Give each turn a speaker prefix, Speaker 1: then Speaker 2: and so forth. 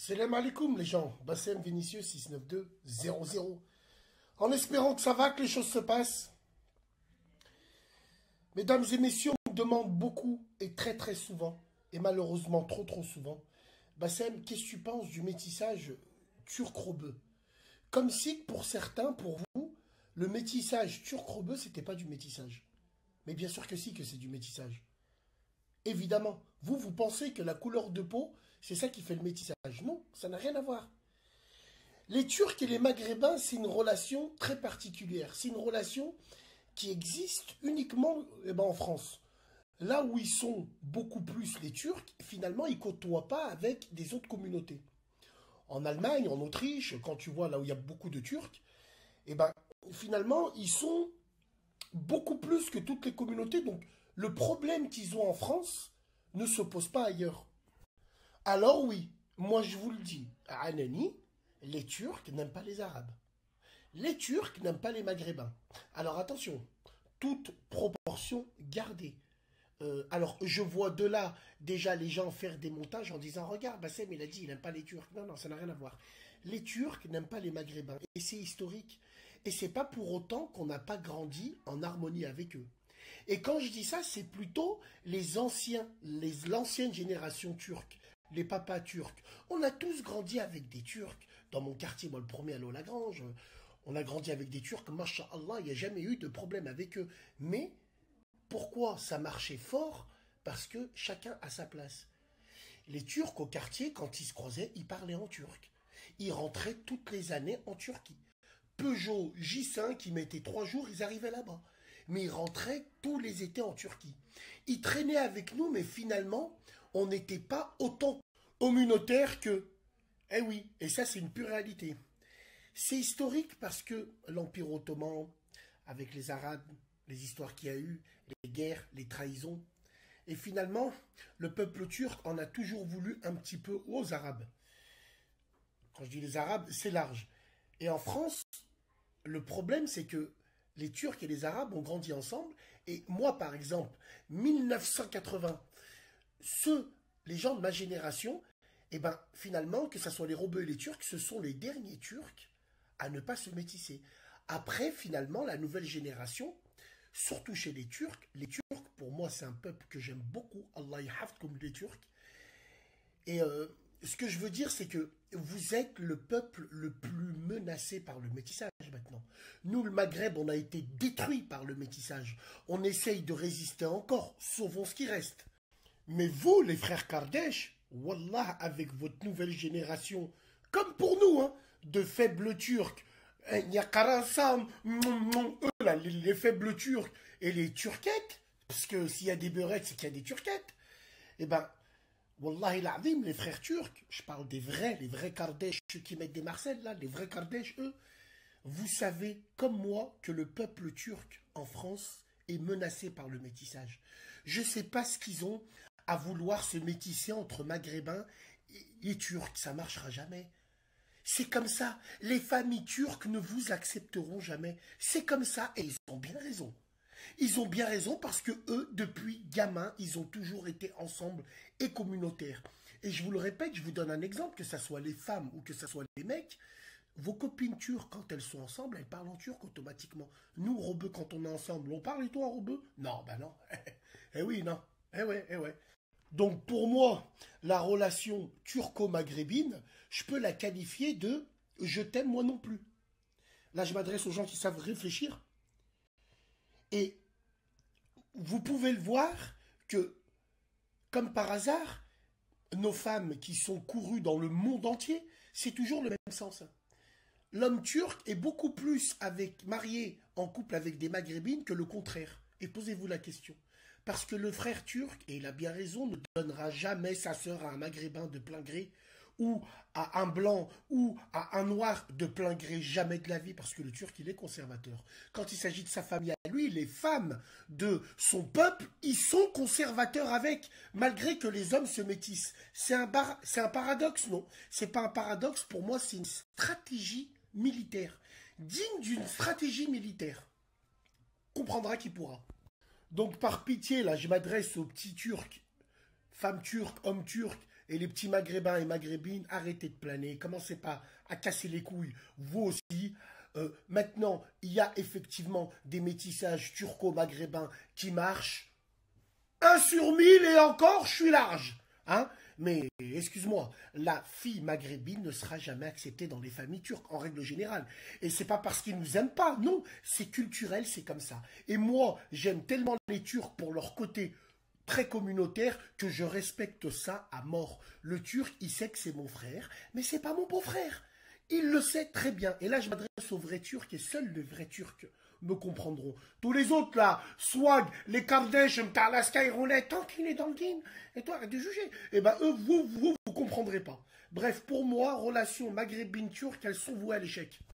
Speaker 1: Salam alaikum les gens, Bassem Vinicius 69200. En espérant que ça va, que les choses se passent. Mesdames et messieurs, on me demande beaucoup et très souvent, et malheureusement trop souvent, Bassem, qu'est-ce que tu penses du métissage turc-rebeu? Comme si pour certains, pour vous, le métissage turc-rebeu, c'était pas du métissage. Mais bien sûr que si, que c'est du métissage. Évidemment, vous pensez que la couleur de peau, c'est ça qui fait le métissage. Non, ça n'a rien à voir. Les Turcs et les Maghrébins, c'est une relation très particulière. C'est une relation qui existe uniquement en France. Là où ils sont beaucoup plus les Turcs, finalement, ils ne côtoient pas avec des autres communautés. En Allemagne, en Autriche, quand tu vois là où il y a beaucoup de Turcs, finalement, ils sont beaucoup plus que toutes les communautés. Donc, le problème qu'ils ont en France ne se pose pas ailleurs. Alors oui, moi je vous le dis, à Anani, les Turcs n'aiment pas les Arabes. Les Turcs n'aiment pas les Maghrébins. Alors attention, toute proportion gardée. Alors je vois de là déjà les gens faire des montages en disant regarde, Bassem il a dit il n'aime pas les Turcs. Non, ça n'a rien à voir. Les Turcs n'aiment pas les Maghrébins. Et c'est historique. Et c'est pas pour autant qu'on n'a pas grandi en harmonie avec eux. Et quand je dis ça, c'est plutôt les anciens, l'ancienne génération turque, les papas turcs. On a tous grandi avec des Turcs. Dans mon quartier, moi le premier à l'eau-Lagrange, on a grandi avec des Turcs. Masha'Allah, il n'y a jamais eu de problème avec eux. Mais pourquoi ça marchait fort? Parce que chacun a sa place. Les Turcs au quartier, quand ils se croisaient, ils parlaient en turc. Ils rentraient toutes les années en Turquie. Peugeot J5, qui mettait 3 jours, ils arrivaient là-bas. Mais ils rentraient tous les étés en Turquie. Ils traînaient avec nous, mais finalement, on n'était pas autant communautaire que... Eh oui, et ça c'est une pure réalité. C'est historique parce que l'Empire ottoman, avec les Arabes, les histoires qu'il y a eu, les guerres, les trahisons, et finalement, le peuple turc en a toujours voulu un petit peu aux Arabes. Quand je dis les Arabes, c'est large. Et en France, le problème c'est que les Turcs et les Arabes ont grandi ensemble. Et moi, par exemple, 1980, les gens de ma génération, finalement, que ce soit les Rebeux et les Turcs, ce sont les derniers Turcs à ne pas se métisser. Après, finalement, la nouvelle génération, surtout chez les Turcs, pour moi, c'est un peuple que j'aime beaucoup. Allah yahfad comme les Turcs. Et ce que je veux dire, c'est que vous êtes le peuple le plus menacé par le métissage maintenant. Nous, le Maghreb, on a été détruit par le métissage. On essaye de résister encore, sauvons ce qui reste. Mais vous, les frères Kardec, Wallah, avec votre nouvelle génération, comme pour nous, hein, de faibles Turcs, il y a Karansam, eux là, les faibles Turcs et les Turquettes, parce que s'il y a des beurettes, c'est qu'il y a des Turquettes, Wallahi l'azim, les frères turcs, je parle des vrais, les vrais Kardec, ceux qui mettent des Marcel là, les vrais Kardec, eux, vous savez, comme moi, que le peuple turc en France est menacé par le métissage. Je ne sais pas ce qu'ils ont à vouloir se métisser entre Maghrébins et Turcs, ça ne marchera jamais. C'est comme ça, les familles turques ne vous accepteront jamais. C'est comme ça, et ils ont bien raison. Ils ont bien raison parce que eux, depuis gamins, ils ont toujours été ensemble et communautaires. Et je vous le répète, je vous donne un exemple, que ce soit les femmes ou que ce soit les mecs, vos copines turques, quand elles sont ensemble, elles parlent en turc automatiquement. Nous, Rebeux, quand on est ensemble, on parle et toi en Rebeux? Non, non. Eh oui, non. Eh ouais. Donc pour moi, la relation turco-maghrébine, je peux la qualifier de « je t'aime moi non plus ». Là, je m'adresse aux gens qui savent réfléchir. Et vous pouvez le voir que, comme par hasard, nos femmes qui sont courues dans le monde entier, c'est toujours le même sens. L'homme turc est beaucoup plus marié en couple avec des maghrébines que le contraire. Et posez-vous la question. Parce que le frère turc, et il a bien raison, ne donnera jamais sa sœur à un maghrébin de plein gré, ou à un blanc, ou à un noir de plein gré, jamais de la vie, parce que le turc, il est conservateur. Quand il s'agit de sa famille à lui, les femmes de son peuple, ils sont conservateurs avec, malgré que les hommes se métissent. C'est un paradoxe, non? C'est pas un paradoxe, pour moi, c'est une stratégie militaire, digne d'une stratégie militaire. Comprendra qui pourra. Donc par pitié, là, je m'adresse aux petits Turcs, femmes turques, hommes turcs, Et les petits maghrébins et maghrébines, arrêtez de planer. Commencez pas à casser les couilles, vous aussi. Maintenant, il y a effectivement des métissages turco-maghrébins qui marchent. 1 sur 1000 et encore, je suis large. Hein? Mais excuse-moi, la fille maghrébine ne sera jamais acceptée dans les familles turques, en règle générale. Et c'est pas parce qu'ils nous aiment pas, non, c'est culturel, c'est comme ça. Et moi, j'aime tellement les Turcs pour leur côté très communautaire que je respecte ça à mort. Le Turc, il sait que c'est mon frère, mais c'est pas mon beau-frère. Il le sait très bien. Et là, je m'adresse aux vrais Turcs et seuls les vrais Turcs me comprendront. Tous les autres, là, Swag, les Kardashians, Tarlaska, Roulette, tant qu'il est dans le game, et toi, arrête de juger. Eh ben, eux, vous comprendrez pas. Bref, pour moi, relations maghrébines turques, elles sont vouées à l'échec.